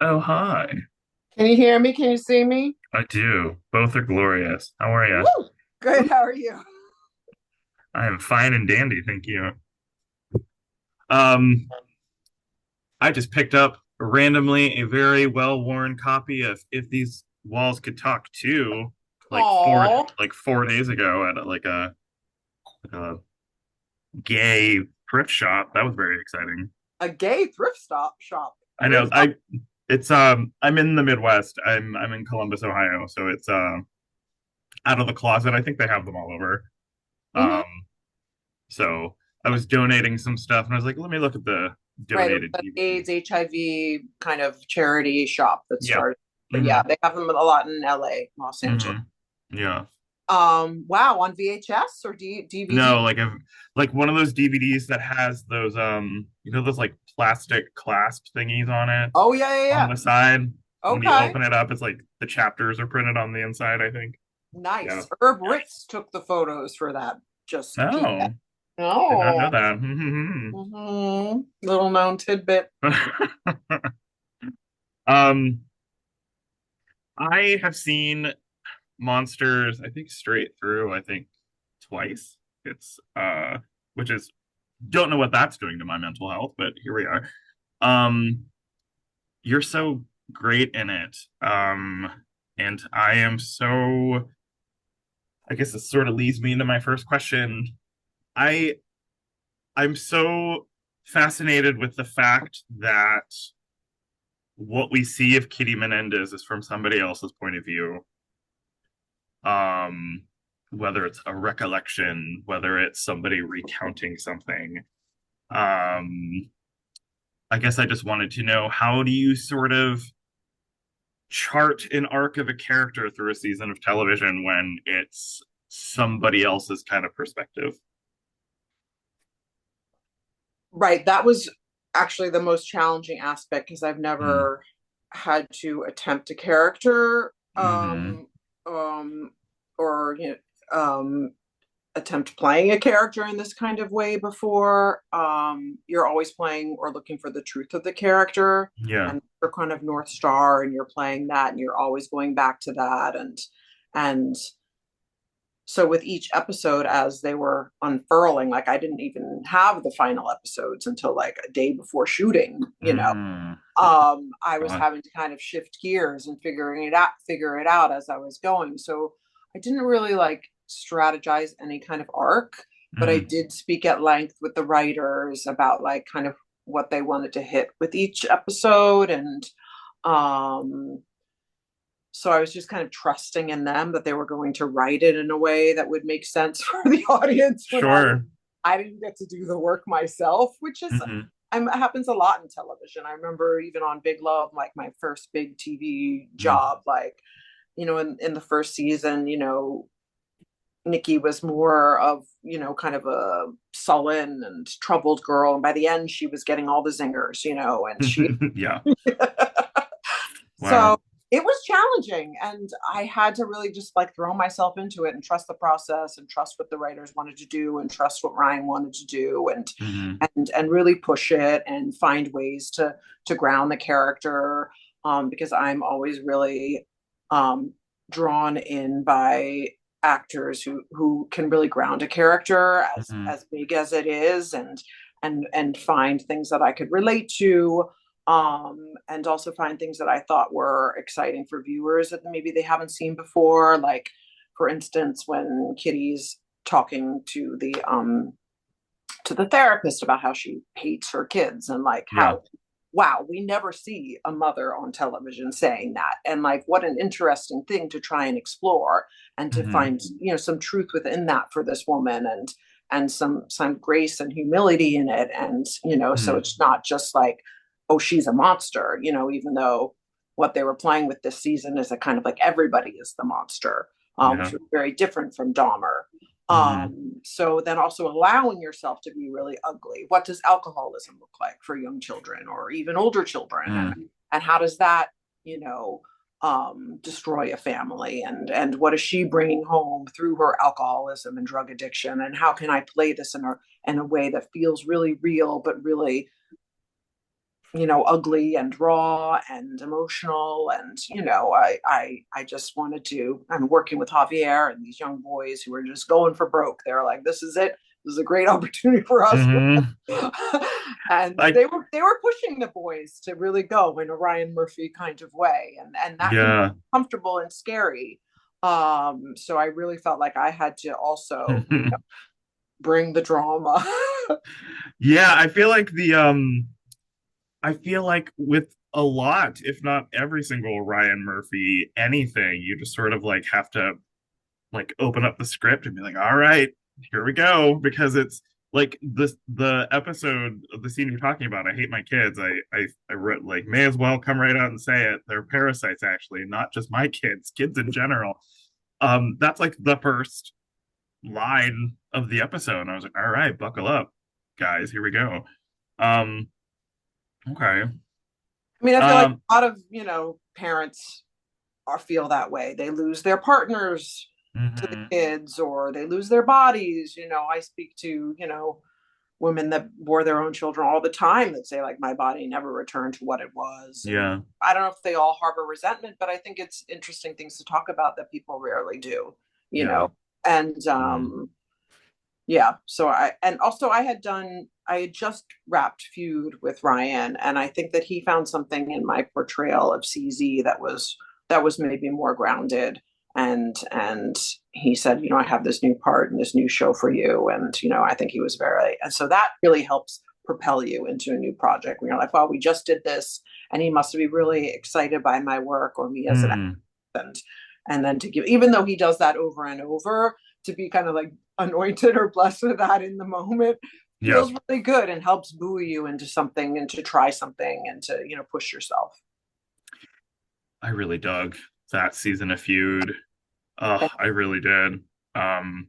Oh, hi. Can you hear me? Can you see me? I do. Both are glorious. How are you? Woo! Good. How are you? I am fine and dandy, thank you. Um, I just picked up randomly a very well-worn copy of If These Walls Could Talk Too, like four Oh, 4 days ago at a gay thrift shop. That was very exciting. a gay thrift shop. I know. Thrift shop. I'm in the Midwest. I'm in Columbus, Ohio, so it's out of the closet. I think they have them all over. Hmm. Um, So I was donating some stuff, and I was like, let me look at the Right. It was donated an AIDS, DVDs. HIV kind of charity shop that Yeah. started. But Hmm. yeah, they have them a lot in LA, Los Angeles. Hmm. Yeah. Wow, on VHS or DVD? No, like one of those DVDs that has those those like plastic clasp thingies on it Oh yeah, yeah, on yeah. the side. When you Okay. open it up, it's like the chapters are printed on the inside, I think. Yeah. Nice. Herb Ritz took the photos for that. Just peep. Oh, did not know Oh. that. Little known tidbit. um, I have seen Monsters, I think straight through, I think twice. It's which is don't know what that's doing to my mental health, but here we are. Um you're so great in it. And I am so I guess this sort of leads me into my first question. I I'm so fascinated with the fact that what we see of Kitty Menendez is from somebody else's point of view. Um whether it's a recollection, whether it's somebody recounting something. Um, I guess I just wanted to know, how do you sort of chart an arc of a character through a season of television when it's somebody else's kind of perspective? Right. That was actually the most challenging aspect because I've Mm. never had to attempt a character Hmm. um or attempt playing a character in this kind of way before. You're always playing or looking for the truth of the character Yeah. and you're kind of North Star and you're playing that and you're always going back to that and so with each episode as they were unfurling, like I didn't even have the final episodes until like a day before shooting. Mm. I was God. having to kind of shift gears and figure it out as I was going. So I didn't really like strategize any kind of arc, but I Mm. did speak at length with the writers about like kind of what they wanted to hit with each episode and um so I was just kind of trusting in them that they were going to write it in a way that would make sense for the audience when Sure. I didn't get to do the work myself, which is Hmm. happens a lot in television. I remember even on Big Love, like my first big TV Mm. job, like, in the first season, Nikki was more of, kind of a sullen and troubled girl. And by the end, she was getting all the zingers, and she Yeah. So Wow. it was challenging, and I had to really just like throw myself into it and trust the process and trust what the writers wanted to do and trust what Ryan wanted to do Hmm. and really push it and find ways to ground the character, because I'm always really um, drawn in by actors who can really ground a character Hmm. as big as it is and find things that I could relate to, and also find things that I thought were exciting for viewers that maybe they haven't seen before. Like, for instance, when Kitty's talking to the therapist about how she hates her kids and like Yeah. how wow, we never see a mother on television saying that. And like what an interesting thing to try and explore and to Hmm. find, some truth within that for this woman and some grace and humility in it. And, so Hmm. it's not just like, oh, she's a monster, even though what they were playing with this season is a kind of like everybody is the monster, which Yeah. was very different from Dahmer. Hmm. So then also allowing yourself to be really ugly. What does alcoholism look like for young children or even older children? And Mm. and how does that, destroy a family? And what is she bringing home through her alcoholism and drug addiction? And how can I play this in a way that feels really real, but really ugly and raw and emotional. And, I just wanted to, I'm working with Javier and these young boys who are just going for broke. They're like, this is it. This is a great opportunity for us. Hmm. And Like, they were pushing the boys to really go in a Ryan Murphy kind of way. And that can be yeah. comfortable and scary. So I really felt like I had to also, bring the drama. Yeah, I feel like with a lot, if not every single Ryan Murphy anything, you just sort of like have to like open up the script and be like, all right, here we go. Because it's like the episode of the scene you're talking about, I hate my kids. I wrote like may as well come right out and say it. They're parasites actually, not just my kids, kids in general. That's like the first line of the episode. And I was like, all right, buckle up, guys, here we go. Um, okay. I mean, I feel like Um, a lot of, parents are feel that way. They lose their partners to the mhm. kids or they lose their bodies. I speak to, women that bore their own children all the time that say like my body never returned to what it was. And Yeah. I don't know if they all harbor resentment, but I think it's interesting things to talk about that people rarely do, you Yeah. know. And Mm. yeah, so I had just wrapped Feud with Ryan, and I think that he found something in my portrayal of CZ that was maybe more grounded. And he said, I have this new part and this new show for you. And I think he was and so that really helps propel you into a new project when you're like, well, we just did this, and he must be really excited by my work or me as an Mm. actor. And then to give, even though he does that over and over, to be kind of like anointed or blessed with that in the moment Yeah. feels really good and helps buoy you into something and to try something and to push yourself. I really dug that season of Feud. Oh, I really did. Um,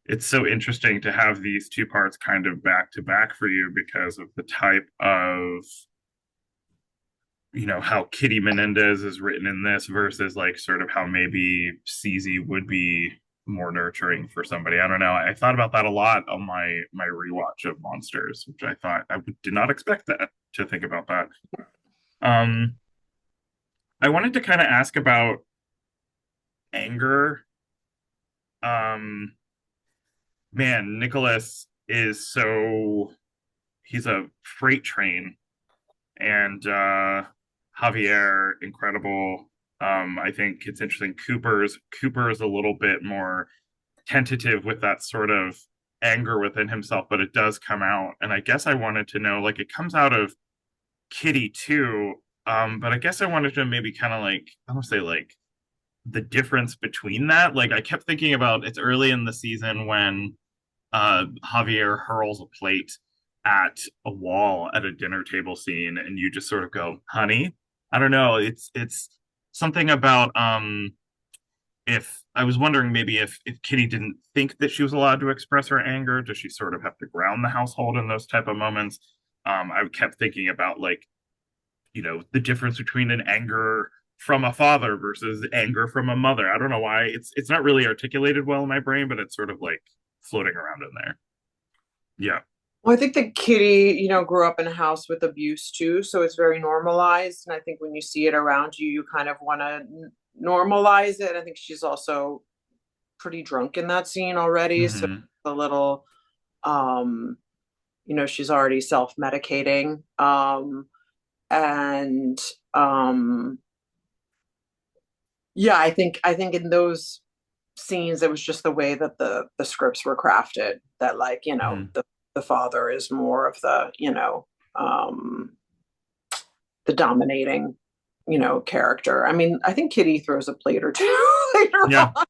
it's so interesting to have these two parts kind of back to back for you because of the type of, how Kitty Menendez is written in this versus like sort of how maybe CZ would be more nurturing for somebody. I don't know. I thought about that a lot on my rewatch of Monsters, which I thought did not expect that to think about that. Um, I wanted to kind of ask about anger. Um, man, Nicholas is he's a freight train, and Javier incredible. I think it's interesting. Cooper's a little bit more tentative with that sort of anger within himself, but it does come out. And I guess I wanted to know, like, it comes out of Kitty too. But I guess I wanted to maybe kind of like I don't say like the difference between that. Like I kept thinking about it's early in the season when Javier hurls a plate at a wall at a dinner table scene, and you just sort of go, "Honey, I don't know." It's something about if I was wondering maybe if Kitty didn't think that she was allowed to express her anger, does she sort of have to ground the household in those type of moments? I kept thinking about like the difference between an anger from a father versus anger from a mother. I don't know why it's not really articulated well in my brain, but it's sort of like floating around in there. Yeah. Well, I think that Kitty, grew up in a house with abuse too, so it's very normalized. And I think when you see it around you, you kind of want to normalize it. I think she's also pretty drunk in that scene already, so Mm-hmm. a little, um, she's already self-medicating, and um, yeah, I think in those scenes, it was just the way that the scripts were crafted. That like Mm-hmm. the father is more of um, the dominating character. I mean, I think Kitty throws a plate or two later Yeah. on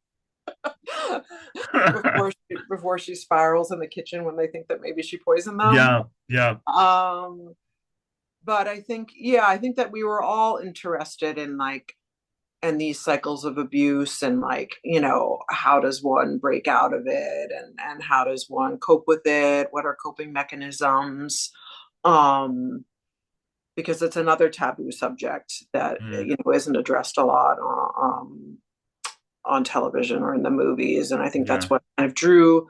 before she spirals in the kitchen when they think that maybe she poisoned them. Yeah. Yeah. But I think that we were all interested in like and these cycles of abuse and like how does one break out of it and how does one cope with it, what are coping mechanisms, um because it's another taboo subject that Mm, isn't addressed a lot on television or in the movies. And I think yeah. that's what kind of drew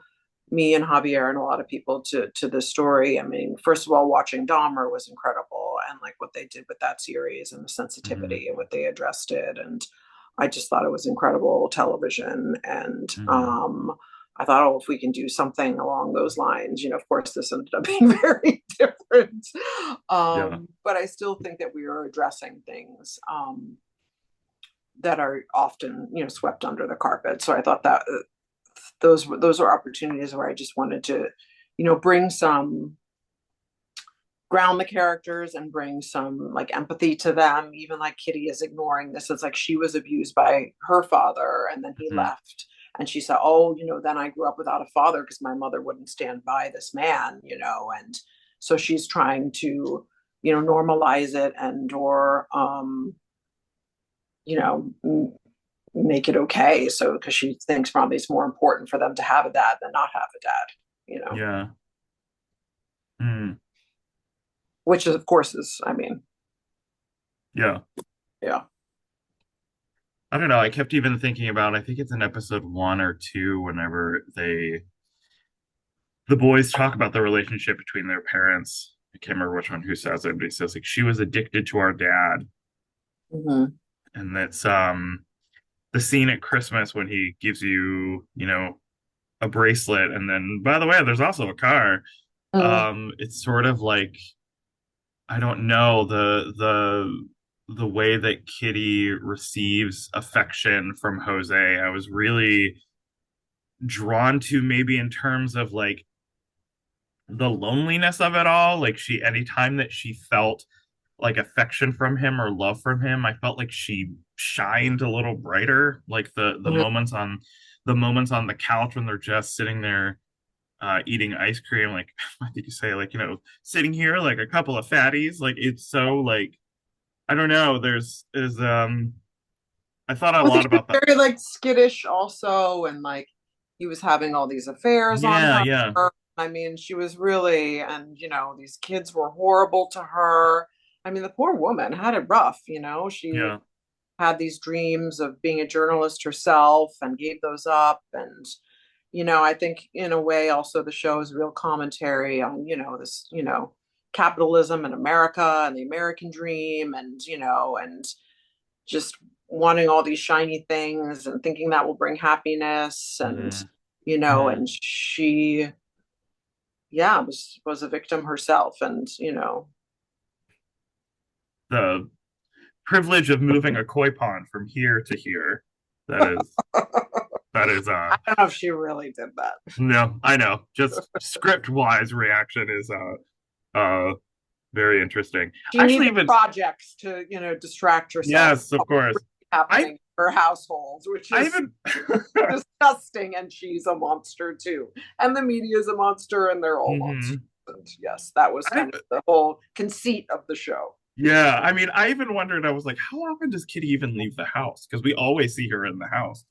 me and Javier and a lot of people to this story. I mean, first of all, watching Dahmer was incredible, and like what they did with that series and the Hmm. sensitivity and what they addressed it. And I just thought it was incredible television. And Hmm. I thought, oh, if we can do something along those lines, of course, this ended up being very different. Yeah. But I still think that we are addressing things that are often, swept under the carpet. So I thought that those are opportunities where I just wanted to, bring some ground the characters and bring some like empathy to them. Even like Kitty is ignoring this. It's like she was abused by her father and then he Hmm. left. And she said, oh, then I grew up without a father because my mother wouldn't stand by this man, and so she's trying to, normalize it and or you know, make it okay. So because she thinks probably it's more important for them to have a dad than not have a dad, Yeah. Mm. which is, of course is, I mean, Yeah. yeah. I don't know. I kept even thinking about, I think it's in episode one or two, whenever the boys talk about the relationship between their parents. I can't remember which one who says it, but he says like she was addicted to our dad. Mm-hmm. And that's the scene at Christmas when he gives you, a bracelet, and then by the way, there's also a car. Mm-hmm. It's sort of like, I don't know, the way that Kitty receives affection from Jose, I was really drawn to, maybe in terms of like the loneliness of it all. Like, anytime that she felt like affection from him or love from him, I felt like she shined a little brighter. Like the moments on the couch when they're just sitting there eating ice cream, like I think you say, like, sitting here like a couple of fatties. Like, it's so like, I don't know. There's I thought a Well, I lot think he about was that. very like skittish also, and like he was having all these affairs on Yeah, her. yeah, I mean, she was really, and these kids were horrible to her. I mean, the poor woman had it rough. She yeah. had these dreams of being a journalist herself and gave those up. And I think in a way also the show is a real commentary on this capitalism in America and the American dream, and and just wanting all these shiny things and thinking that will bring happiness. And Hmm. Hmm. and she, yeah, was a victim herself. And The privilege of moving a koi pond from here to here. That is that is I don't know if she really did that. no, I know. Just script wise reaction is very interesting. She Actually, needed even projects to distract herself yes, of course. really I happening in her household, which I is even disgusting. And she's a monster too, and the media is a monster, and they're all monsters. Mhm. And yes, that was I kind of the whole conceit of the show. yeah, I mean, I even wondered, I was like, how often does Kitty even leave the house? Because we always see her in the house.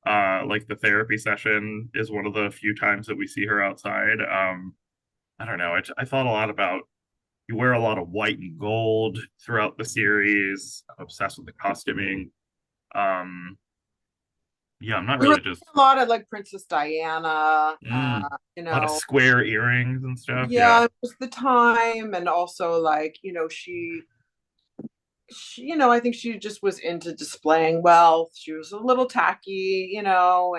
Like the therapy session is one of the few times that we see her outside. I don't know. I thought a lot about, you wear a lot of white and gold throughout the series. I'm obsessed with the costuming. Um, yeah, I'm not We were really just a lot of like Princess Diana, a lot of square earrings and stuff. Yeah. yeah, it was the time. And also like, she, I think she just was into displaying wealth. She was a little tacky, and a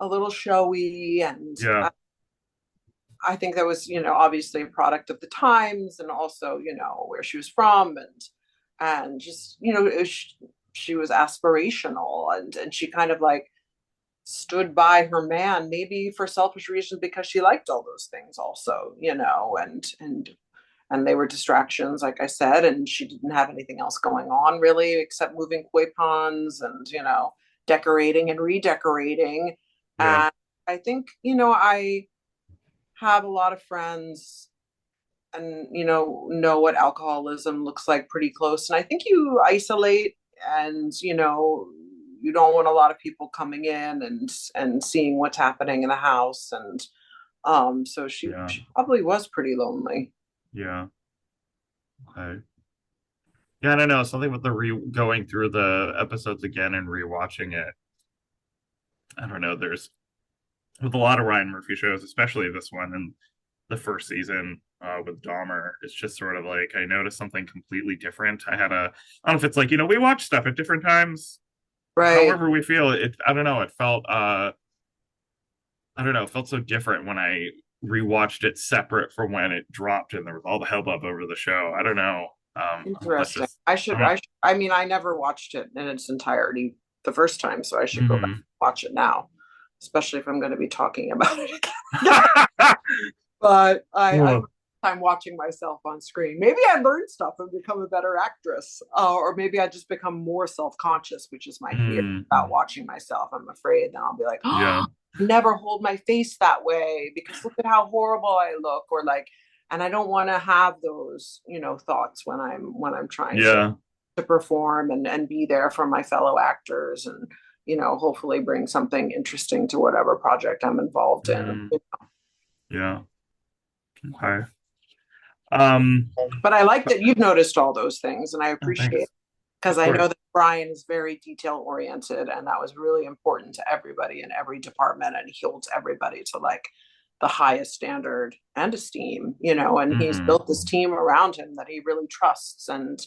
little showy. And Yeah. I think that was, obviously a product of the times, and also, where she was from. And just, she was aspirational, and she kind of like stood by her man, maybe for selfish reasons because she liked all those things also, and they were distractions, like I said. And she didn't have anything else going on really except moving koi ponds and decorating and redecorating. Yeah. And I think I have a lot of friends and know what alcoholism looks like pretty close. And I think you isolate, and you don't want a lot of people coming in and seeing what's happening in the house. And so she Yeah. she probably was pretty lonely. Yeah. Okay. Yeah, I don't know. Something with the going through the episodes again and rewatching it. I don't know. There's with a lot of Ryan Murphy shows, especially this one and the first season. with Dahmer. It's just sort of like I noticed something completely different. I don't know if it's like, we watch stuff at different times, Right. however we feel. I don't know, it felt I don't know, it felt so different when I rewatched it separate from when it dropped and there was all the hubbub over the show. I don't know. That's Interesting. just I I should, I mean, I never watched it in its entirety the first time, so I should go back don't. and watch it now, especially if I'm going to be talking about it again. Mhm. But I Oh. I'm watching myself on screen. Maybe I learned stuff and become a better actress, or maybe I just become more self-conscious, which is my fear Mm, about watching myself. I'm afraid that I'll be like, yeah, oh, never hold my face that way because look at how horrible I look, or like, and I don't want to have those, thoughts when I'm trying yeah. to perform and be there for my fellow actors and hopefully bring something interesting to whatever project I'm involved in. Mm, yeah. Okay. Um, But I like that you've noticed all those things, and I oh, appreciate it thanks. because Of I know course. that Brian is very detail oriented, and that was really important to everybody in every department, and he holds everybody to like the highest standard and esteem, and he's Hmm. built this team around him that he really trusts. And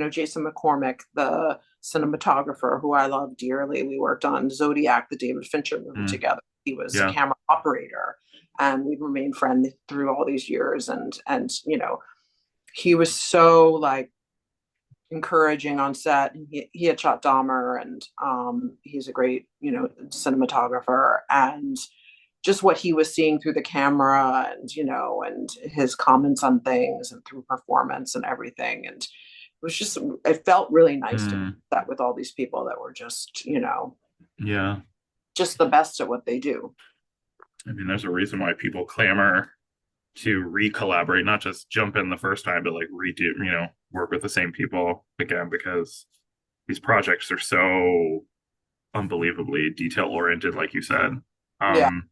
Jason McCormick, the cinematographer who I love dearly, we worked on Zodiac, the David Fincher movie Mm, together. He was a yeah. camera operator, and we've remained friends through all these years. And he was so like encouraging on set. He had shot Dahmer, and he's a great cinematographer, and just what he was seeing through the camera, and his comments on things and through performance and everything. And it felt really nice to be Mm, set with all these people that were just yeah. just the best at what they do. I mean, there's a reason why people clamor to re-collaborate, not just jump in the first time, but like redo, work with the same people again, because these projects are so unbelievably detail oriented, like you said. Yeah. Um,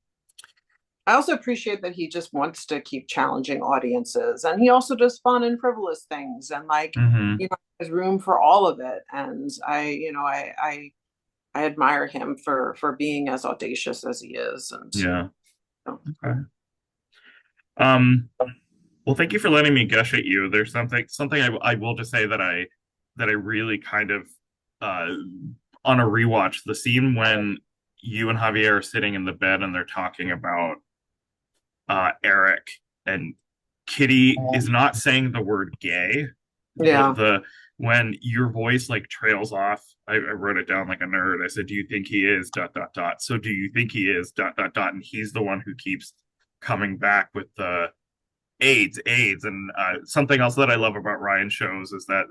I also appreciate that he just wants to keep challenging audiences, and he also does fun and frivolous things, and like mhm. there's room for all of it. And I admire him for being as audacious as he is. And Yeah. you know, Okay. Um, well, thank you for letting me gush at you. There's something I will just say that I really kind of uh on a rewatch, the scene when you and Javier are sitting in the bed and they're talking about Erik, and Kitty is not saying the word gay. yeah, The when your voice like trails off, I wrote it down like a nerd. I said, "Do you think he is dot dot dot?" So do you think he is dot dot dot? And he's the one who keeps coming back with the AIDS, and something else that I love about Ryan shows is that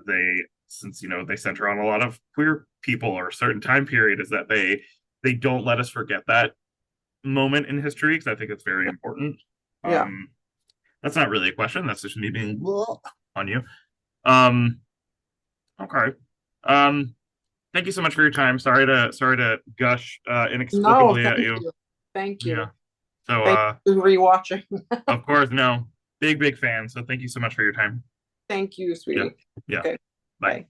since they center on a lot of queer people or a certain time period, is that they don't let us forget that moment in history because I think it's very important. yeah. Um, that's not really a question. That's just me being on you. Um, okay. Um, thank you so much for your time. Sorry to gush No, inexplicably at thank you. you, thank Yeah. you, So thank you for rewatching. of course, no, big fan. So thank you so much for your time. Thank you, Yeah. sweetie. Yeah. Okay, Bye. bye.